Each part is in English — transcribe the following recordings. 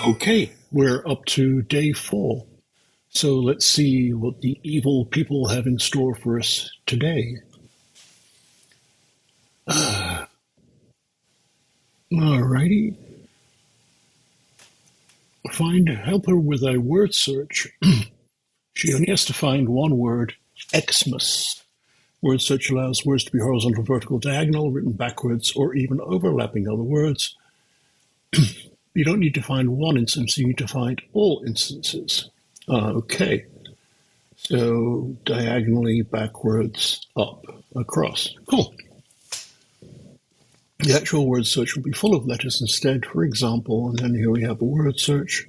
Okay, we're up to day 4. So let's see what the evil people have in store for us today. Alrighty. Help her with a word search. She only has to find one word, Xmas. Word search allows words to be horizontal, vertical, diagonal, written backwards, or even overlapping other words. You don't need to find one instance, you need to find all instances. Okay. So diagonally, backwards, up, across. Cool. The actual word search will be full of letters instead, for example, and then here we have a word search.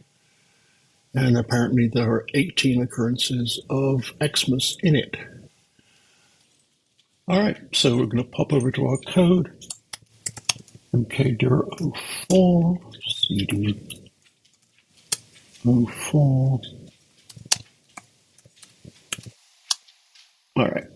And apparently there are 18 occurrences of Xmas in it. All right, so we're going to pop over to our code. MK04, CD 04. All right.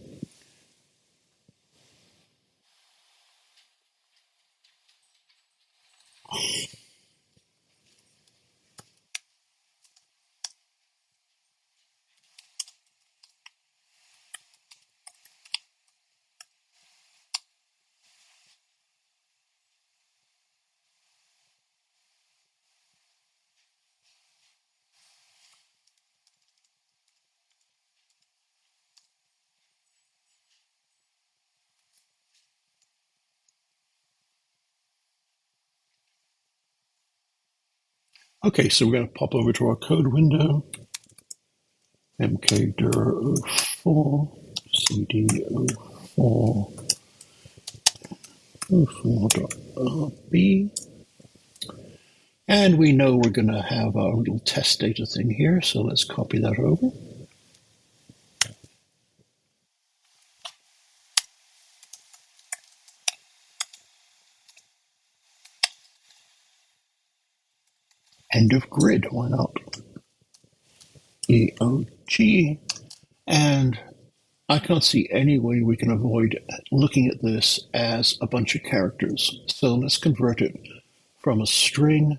Okay, so we're going to pop over to our code window. MK04, CD04, 04.b. And we know we're going to have our little test data thing here, so let's copy that over. End of grid, why not? EOG. And I can't see any way we can avoid looking at this as a bunch of characters. So let's convert it from a string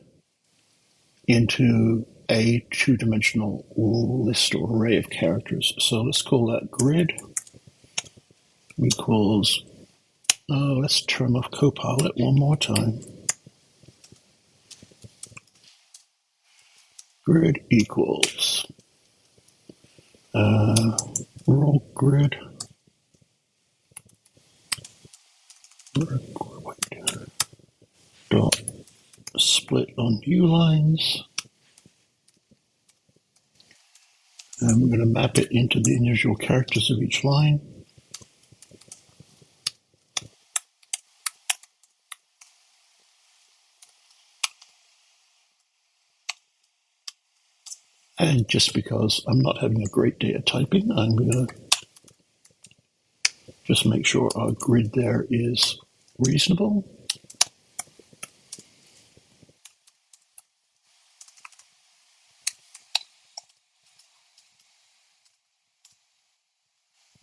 into a two-dimensional list or array of characters. So let's call that grid equals, let's turn off Copilot one more time. Grid equals roll grid dot split on new lines, and we're going to map it into the individual characters of each line. And just because I'm not having a great day at typing, I'm going to just make sure our grid there is reasonable.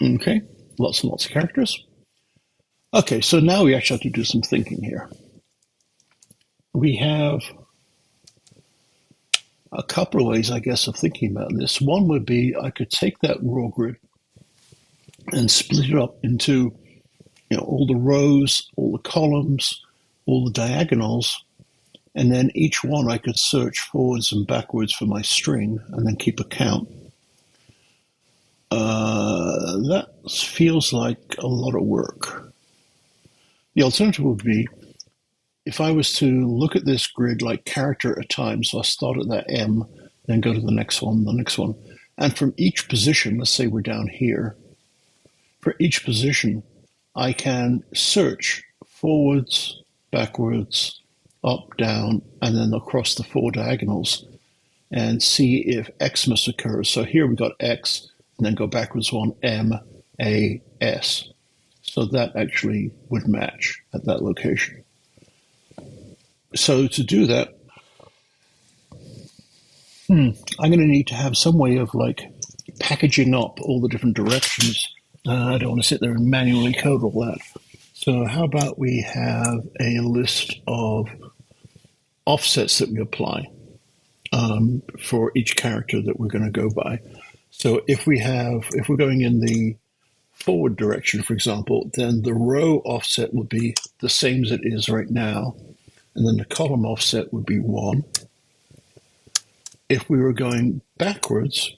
Okay, lots and lots of characters. Okay, so now we actually have to do some thinking here. We have a couple of ways, I guess, of thinking about this. One would be I could take that raw grid and split it up into all the rows, all the columns, all the diagonals, and then each one I could search forwards and backwards for my string and then keep a count. That feels like a lot of work. The alternative would be if I was to look at this grid like character at a time, so I start at that M, then go to the next one, and from each position, let's say we're down here, for each position, I can search forwards, backwards, up, down, and then across the 4 diagonals and see if Xmas occurs. So here we got X, and then go backwards 1, M, A, S. So that actually would match at that location. So to do that, I'm going to need to have some way of packaging up all the different directions. I don't want to sit there and manually code all that. So how about we have a list of offsets that we apply? for each character that we're going to go by. So if we're going in the forward direction, for example, then the row offset would be the same as it is right now, and then the column offset would be 1. If we were going backwards,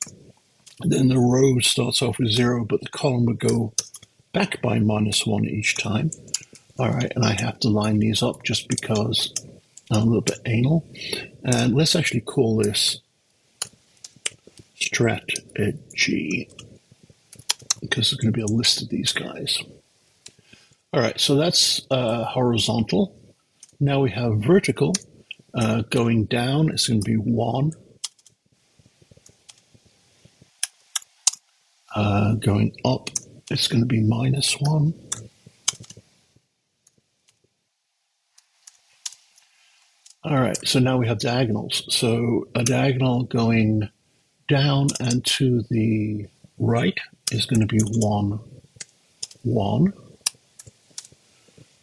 then the row starts off with 0, but the column would go back by -1 each time. All right, and I have to line these up just because I'm a little bit anal. And let's actually call this strategy, because there's going to be a list of these guys. All right, so that's horizontal. Now we have vertical. Going down, it's going to be 1. Going up, it's going to be -1. All right, so now we have diagonals. So a diagonal going down and to the right is going to be 1, 1.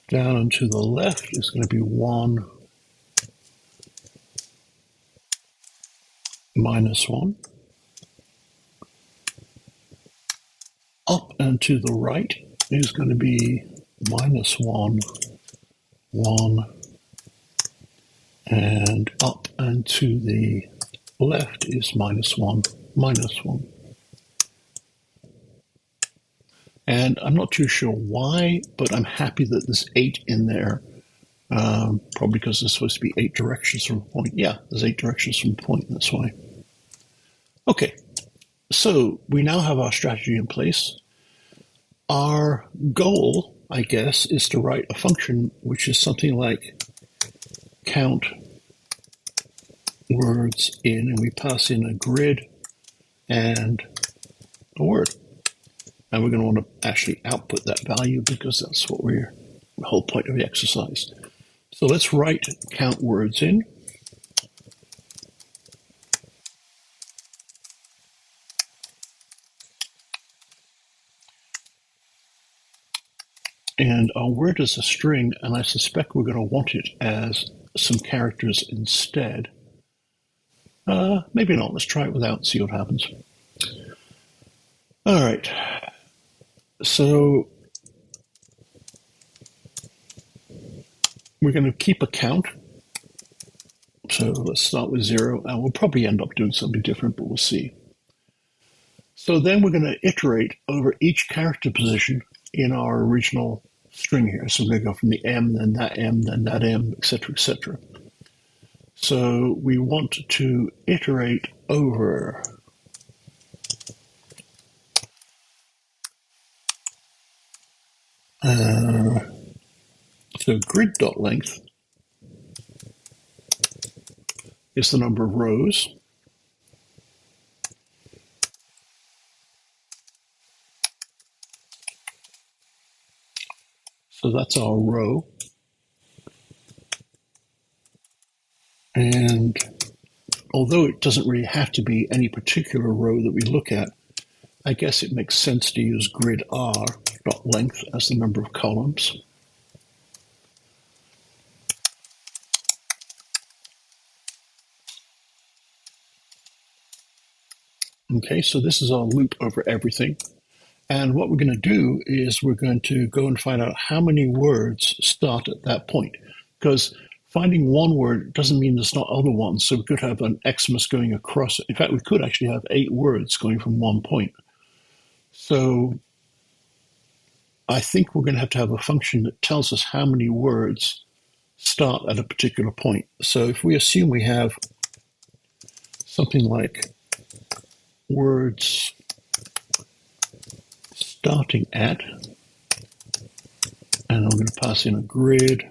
Down and to the left is going to be 1, -1. Up and to the right is going to be -1, 1. And up and to the left is -1, -1. And I'm not too sure why, but I'm happy that there's 8 in there. Probably because there's supposed to be 8 directions from a point. Yeah, there's 8 directions from a point, that's why. Okay, so we now have our strategy in place. Our goal, I guess, is to write a function which is something like count words in, and we pass in a grid and a word. And we're going to want to actually output that value because that's what we're the whole point of the exercise. So let's write count words in. And our word is a string, and I suspect we're going to want it as some characters instead. Maybe not. Let's try it without and see what happens. All right. So we're going to keep a count. So let's start with 0, and we'll probably end up doing something different, but we'll see. So then we're going to iterate over each character position in our original string here. So we're going to go from the M, then that M, then that M, etc., etc. So we want to iterate over so grid.length is the number of rows. So that's our row. And although it doesn't really have to be any particular row that we look at, I guess it makes sense to use grid r.length as the number of columns. Okay, so this is our loop over everything. And what we're going to do is we're going to go and find out how many words start at that point. Because finding one word doesn't mean there's not other ones. So we could have an Xmas going across it. In fact, we could actually have 8 words going from one point. So I think we're going to have a function that tells us how many words start at a particular point. So if we assume we have something like words starting at, and I'm going to pass in a grid,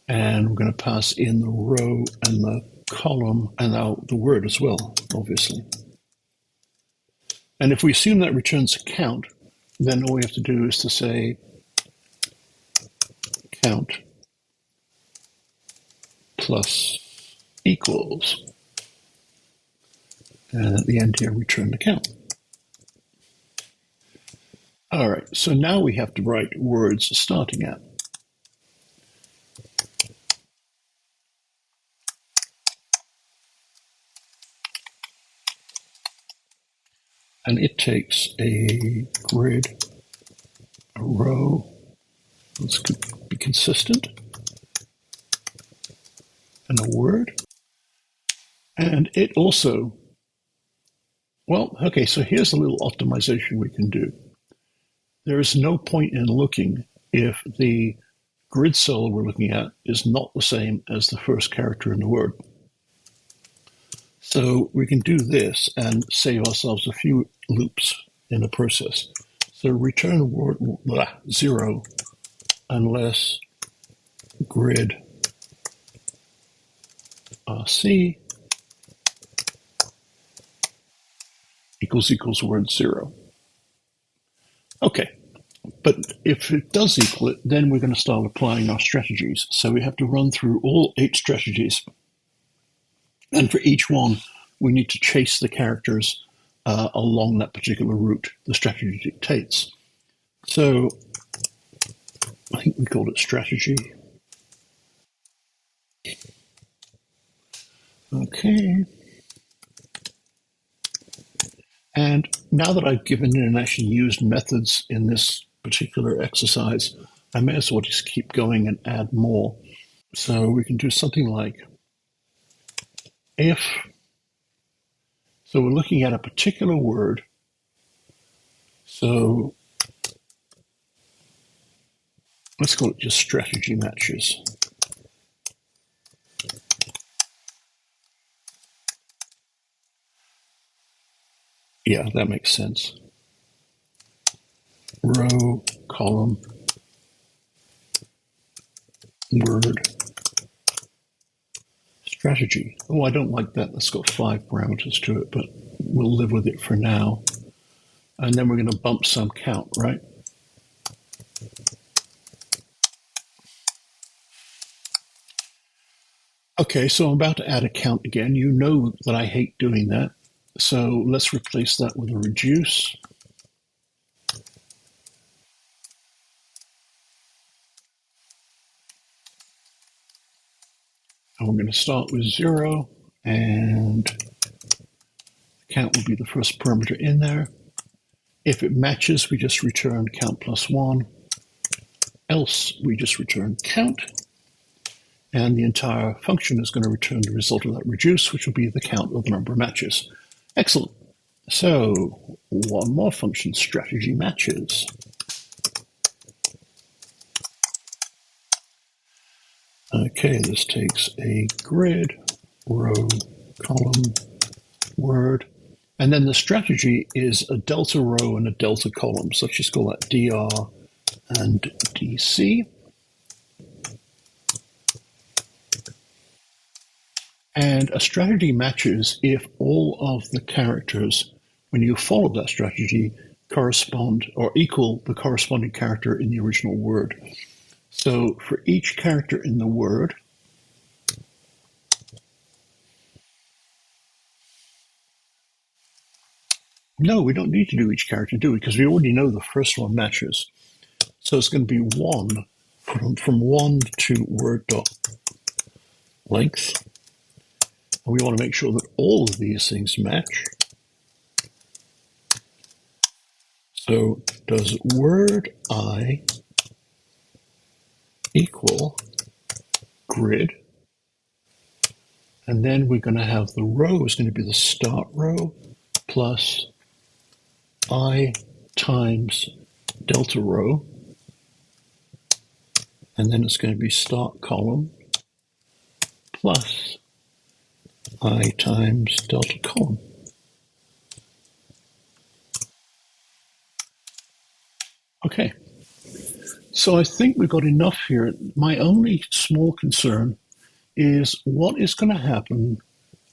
and we're going to pass in the row and the column and the word as well, obviously. And if we assume that returns a count, then all we have to do is to say count plus equals, and at the end here, return the count. All right, so now we have to write words starting at. and it takes a grid, a row, let's be consistent, and a word. And it also, well, okay, so here's a little optimization we can do. There is no point in looking if the grid cell we're looking at is not the same as the first character in the word. So we can do this and save ourselves a few loops in the process. So return word 0 unless grid RC equals word 0. Okay, but if it does equal it, then we're going to start applying our strategies. So we have to run through all 8 strategies. And for each one, we need to chase the characters along that particular route the strategy dictates. So I think we called it strategy. Okay. And now that I've given in and actually used methods in this particular exercise, I may as well just keep going and add more. So we can do something like if, so we're looking at a particular word. So let's call it just strategy matches. Yeah, that makes sense. Row, column, word, strategy. Oh, I don't like that. That's got 5 parameters to it, but we'll live with it for now. And then we're going to bump some count, right? Okay, so I'm about to add a count again. You know that I hate doing that. So let's replace that with a reduce. And we're going to start with 0, and count will be the first parameter in there. If it matches, we just return count plus 1. Else, we just return count. And the entire function is going to return the result of that reduce, which will be the count of the number of matches. Excellent. So one more function, strategy matches. Okay, this takes a grid, row, column, word, and then the strategy is a delta row and a delta column. So let's just call that dr and dc. And a strategy matches if all of the characters, when you follow that strategy, correspond or equal the corresponding character in the original word. So for each character in the word, no, we don't need to do each character, do we? Because we already know the first one matches. So it's going to be 1 from 1 to word dot length. And we want to make sure that all of these things match. So does word I equal grid? And then we're going to have the row is going to be the start row plus I times delta row. And then it's going to be start column plus I times delta column. Okay, so I think we've got enough here. My only small concern is what is going to happen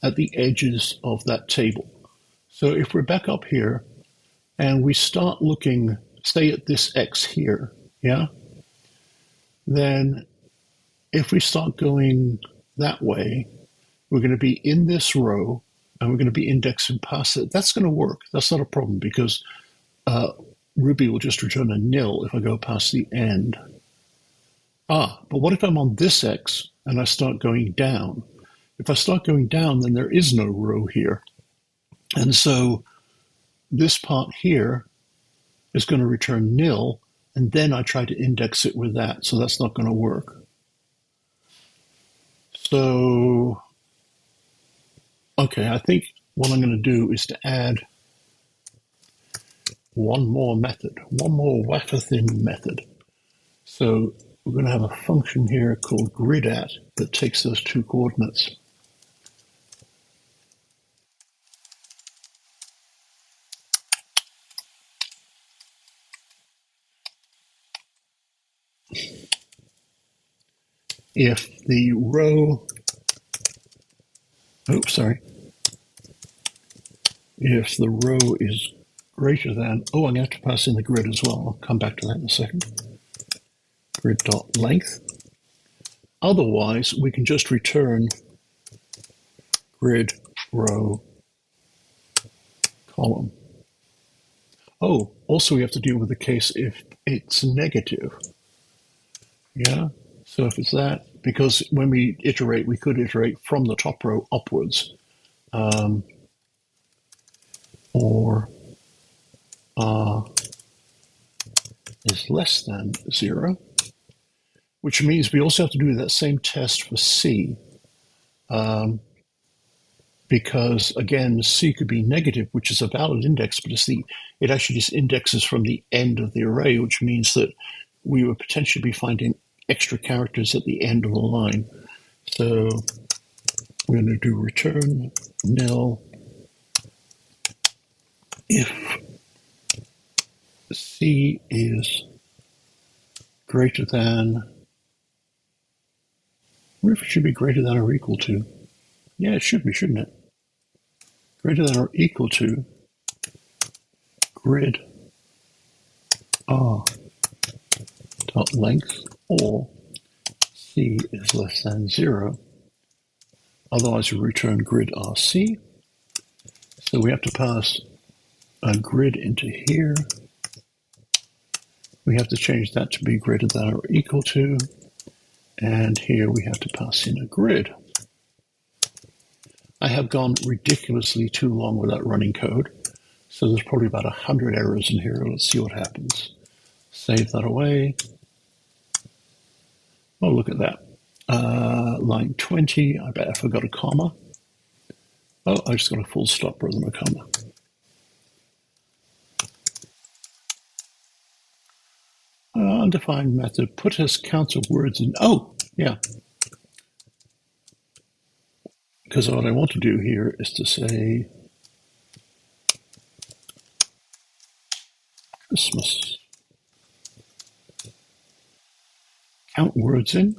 at the edges of that table. So if we're back up here and we start looking, say at this X here, yeah, then if we start going that way, we're going to be in this row and we're going to be indexing past it. That's going to work. That's not a problem because Ruby will just return a nil if I go past the end. But what if I'm on this X and I start going down? If I start going down, then there is no row here. And so this part here is going to return nil, and then I try to index it with that, so that's not going to work. So, okay, I think what I'm going to do is to add one more method, one more wafer-thin method. So we're going to have a function here called grid_at that takes those two coordinates. If the row, if the row is greater than, I'm going to have to pass in the grid as well. I'll come back to that in a second. Grid.length. Otherwise, we can just return grid, row, column. Oh, also we have to deal with the case if it's negative. Yeah, so if it's that, because when we iterate, we could iterate from the top row upwards, or is less than 0, which means we also have to do that same test for C, because again, C could be negative, which is a valid index, but it actually just indexes from the end of the array, which means that we would potentially be finding extra characters at the end of the line. So we're going to do return nil if C is greater than, I wonder if it should be greater than or equal to. Yeah, it should be, shouldn't it? Greater than or equal to grid r dot length, or C is less than 0. Otherwise, we return grid RC. So we have to pass a grid into here. We have to change that to be greater than or equal to. And here we have to pass in a grid. I have gone ridiculously too long without running code. So there's probably about 100 errors in here. Let's see what happens. Save that away. Oh, look at that. Line 20, I bet I forgot a comma. Oh, I just got a full stop rather than a comma. Undefined method, put as counts of words in. Oh, yeah. Because what I want to do here is to say Christmas. Count words in.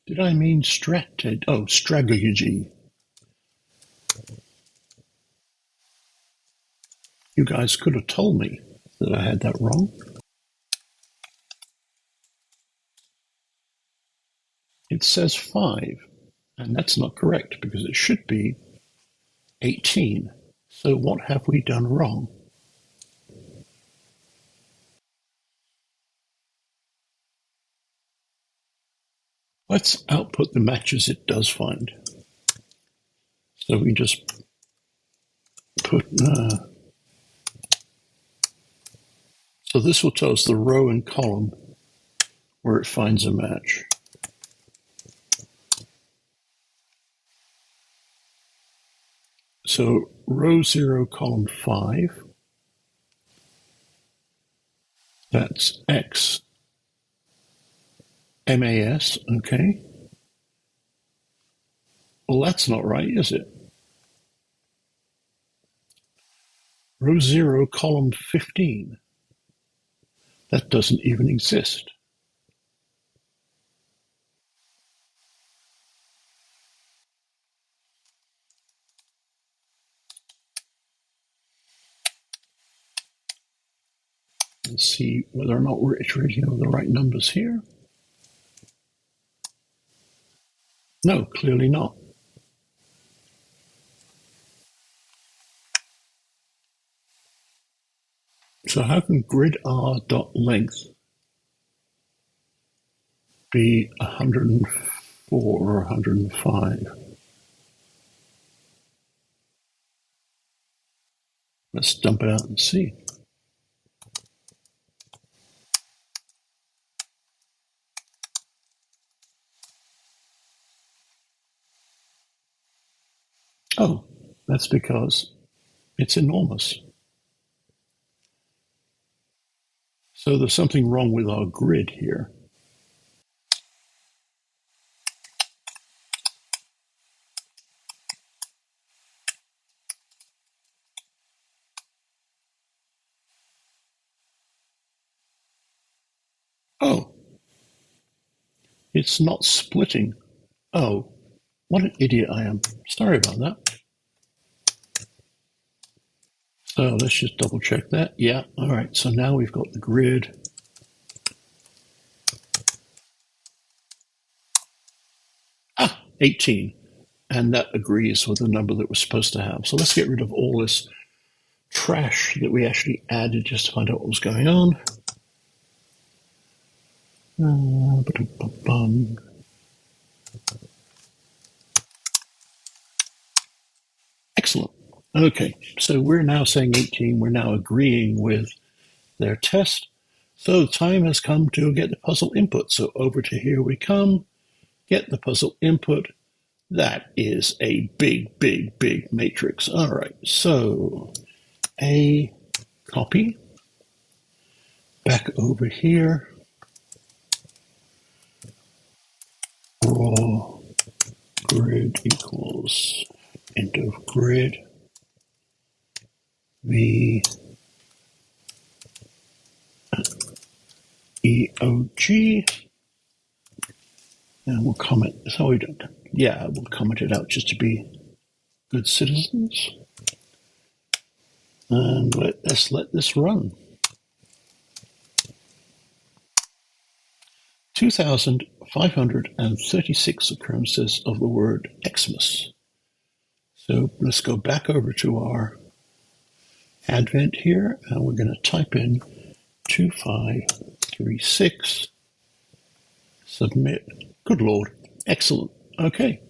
Did I mean strategy? Oh, strategy. You guys could have told me that I had that wrong. It says 5, and that's not correct because it should be 18. So what have we done wrong? Let's output the matches it does find. So we just put, so this will tell us the row and column where it finds a match. So row 0, column 5, that's X, MAS, okay. Well, that's not right, is it? Row 0, column 15, that doesn't even exist. Let's see whether or not we're iterating over the right numbers here. No, clearly not. So how can grid r dot length be 104 or 105. Let's dump it out and see. Oh, that's because it's enormous. So there's something wrong with our grid here. Oh, it's not splitting. Oh, what an idiot I am. Sorry about that. So let's just double check that. Yeah, all right. So now we've got the grid. 18. And that agrees with the number that we're supposed to have. So let's get rid of all this trash that we actually added just to find out what was going on. Excellent. Okay, so we're now saying 18. We're now agreeing with their test. So time has come to get the puzzle input. So over to here we come, get the puzzle input. That is a big, big, big matrix. All right, so a copy back over here. Raw grid equals end of grid v EOG, and we'll comment. So we don't. Yeah, we'll comment it out just to be good citizens, and let's let this run. 2,536 occurrences of the word Xmas. So let's go back over to our advent here, and we're going to type in 2536, submit. Good Lord. Excellent. Okay.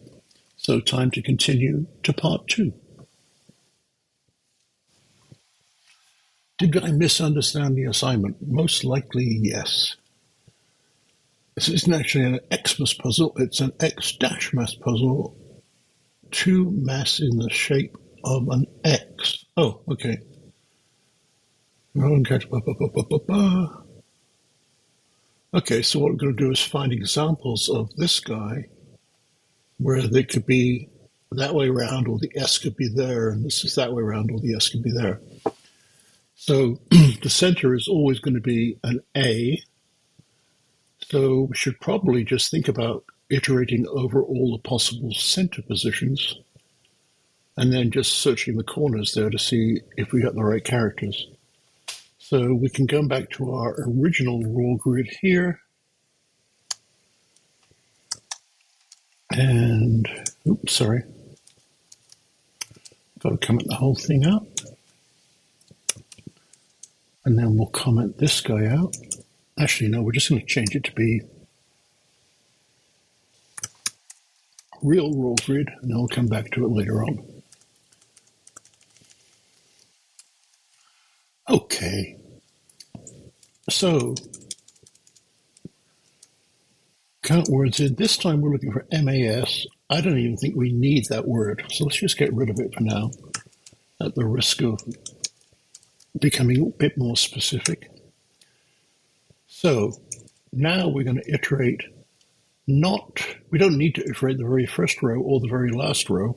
So time to continue to part 2. Did I misunderstand the assignment? Most likely, yes. This isn't actually an Xmas puzzle, it's an X-mass puzzle. 2 mass in the shape of an X. Oh, okay. Okay, so what we're going to do is find examples of this guy where they could be that way around, or the S could be there, and this is that way around, or the S could be there. So the center is always going to be an A. So we should probably just think about iterating over all the possible center positions and then just searching the corners there to see if we got the right characters. So we can go back to our original raw grid here. And, oops, sorry. Got to comment the whole thing out. And then we'll comment this guy out. Actually, no, we're just going to change it to be real raw grid, and then we'll come back to it later on. Okay. So, count words in. This time we're looking for MAS. I don't even think we need that word, so let's just get rid of it for now, at the risk of becoming a bit more specific. So, now we're going to iterate we don't need to iterate the very first row or the very last row,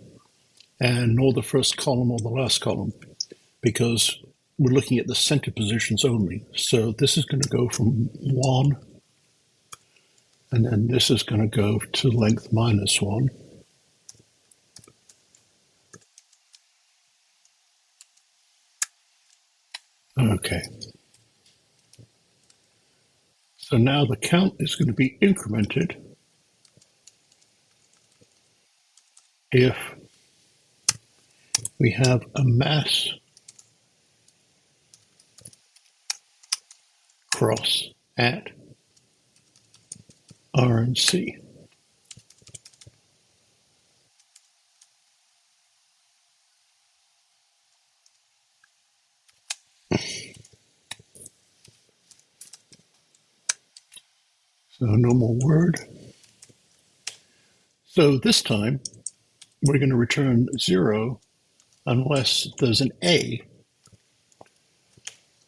and nor the first column or the last column, because we're looking at the center positions only. So this is going to go from 1, and then this is going to go to length -1. Okay. So now the count is going to be incremented if we have a mass cross at R and C. So no more word. So this time we're going to return 0 unless there's an A,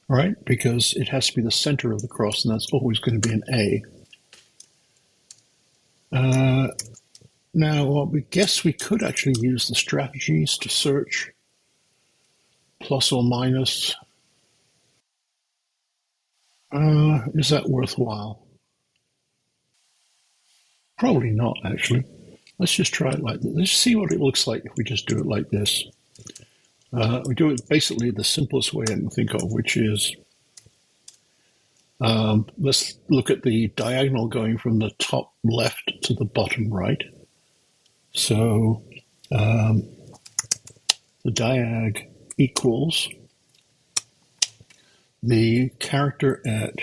right? Because it has to be the center of the cross, and that's always going to be an A. Now, we guess we could actually use the strategies to search plus or minus. Is that worthwhile? Probably not, actually. Let's just try it like this. Let's see what it looks like if we just do it like this. We do it basically the simplest way I can think of, which is let's look at the diagonal going from the top left to the bottom right. So the diag equals the character at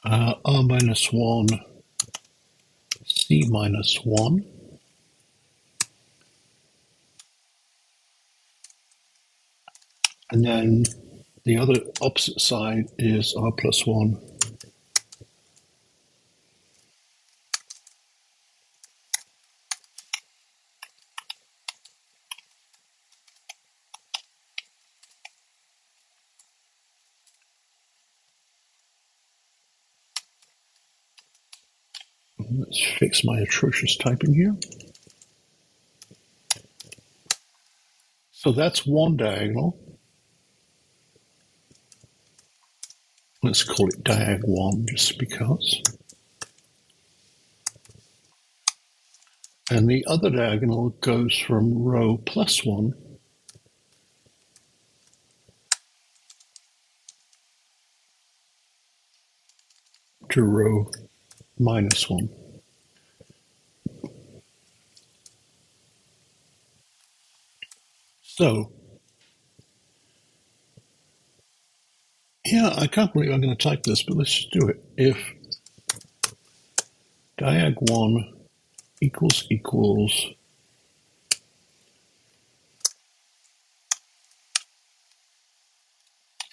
R minus 1, C minus 1. And then the other opposite side is R plus 1. Let's fix my atrocious typing here. So that's one diagonal. Let's call it diag 1 just because. And the other diagonal goes from row plus 1 to row minus 1. So, yeah, I can't believe I'm going to type this, but let's just do it. If diag 1 equals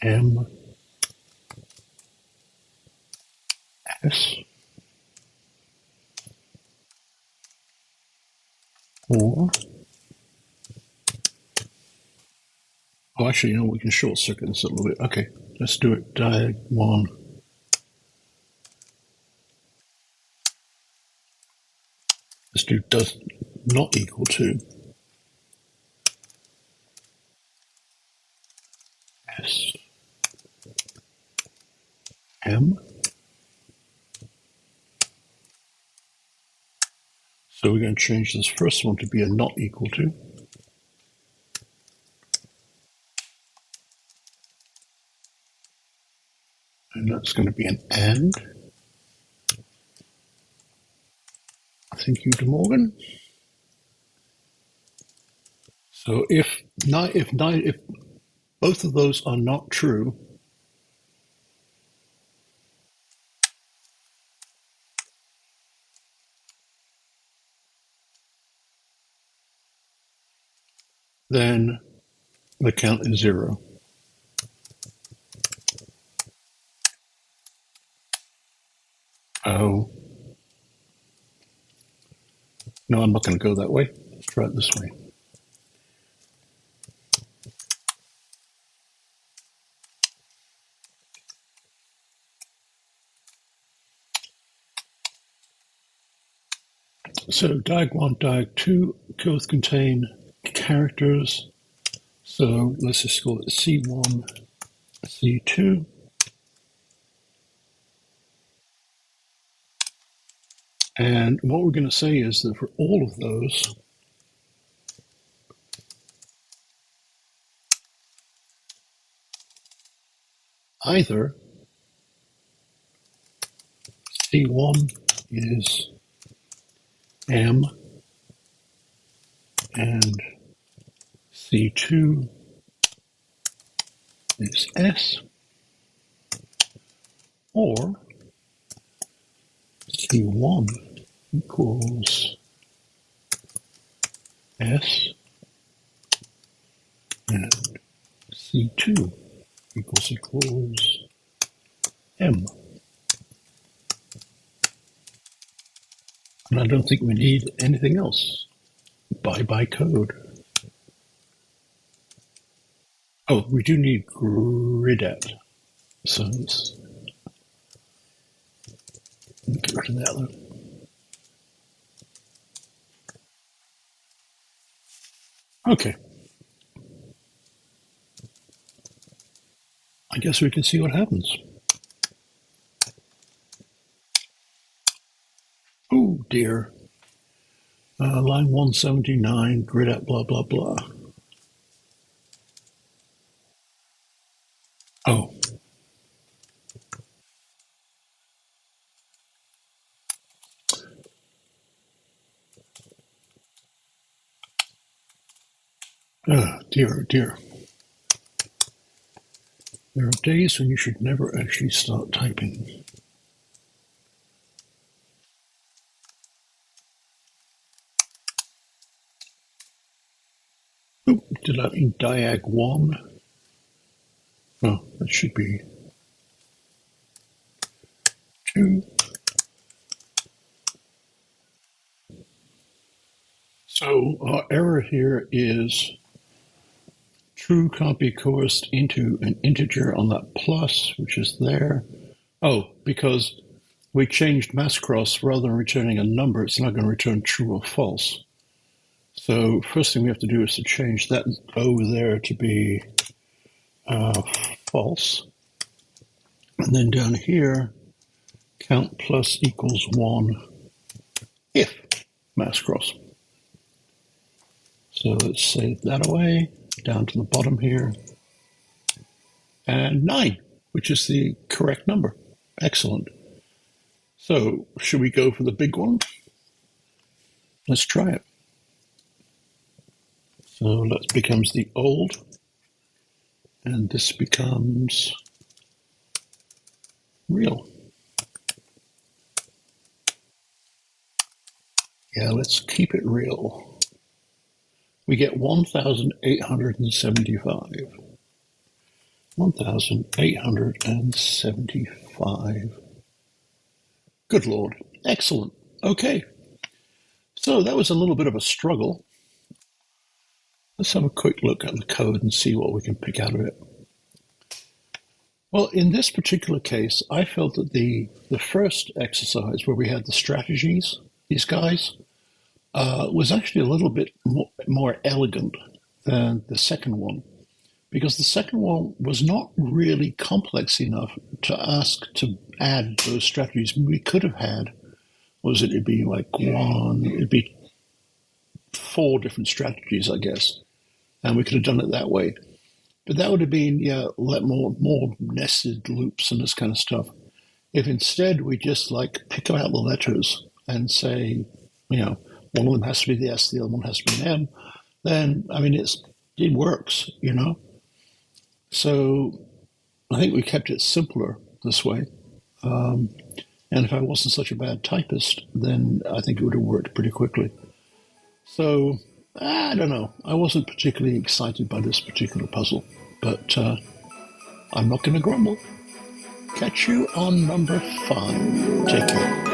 M S or, oh, actually, you know, we can short circuit this a little bit. Okay, let's do it. Diag 1. Let's do does not equal to S M. So we're going to change this first one to be a not equal to. And that's going to be an and. Thank you, De Morgan. So if both of those are not true, then the count is 0. Oh, no, I'm not going to go that way. Let's try it this way. So diag 1, diag 2 both contain characters. So let's just call it C1, C2. And what we're going to say is that for all of those, either C1 is M and C2 is S, or C1 equals S and C2 equals M. And I don't think we need anything else. Bye-bye code. Oh, we do need gridet. So let's get rid of that then. Okay. I guess we can see what happens. Oh dear. Line 179, grid at blah, blah, blah. Oh. Dear, oh dear. There are days when you should never actually start typing. Oh, did I mean diag 1? Oh, that should be 2. So our error here is true can't be coerced into an integer on that plus, which is there. Oh, because we changed mass cross, rather than returning a number, it's not going to return true or false. So first thing we have to do is to change that O there to be false. And then down here, count plus equals 1 if mass cross. So let's save that away, down to the bottom here. And 9, which is the correct number. Excellent. So should we go for the big one? Let's try it. So that becomes the old, and this becomes real. Yeah, let's keep it real. We get 1,875. 1,875. Good Lord. Excellent. Okay. So that was a little bit of a struggle. Let's have a quick look at the code and see what we can pick out of it. Well, in this particular case, I felt that the first exercise where we had the strategies, these guys, was actually a little bit more elegant than the second one, because the second one was not really complex enough to ask to add those strategies. We could have had, it'd be like it'd be 4 different strategies, I guess, and we could have done it that way. But that would have been, more nested loops and this kind of stuff. If instead we just pick out the letters and say, one of them has to be the S, the other one has to be an M, then, it works, So I think we kept it simpler this way. And if I wasn't such a bad typist, then I think it would have worked pretty quickly. So, I don't know. I wasn't particularly excited by this particular puzzle, but I'm not going to grumble. Catch you on number 5. Take care.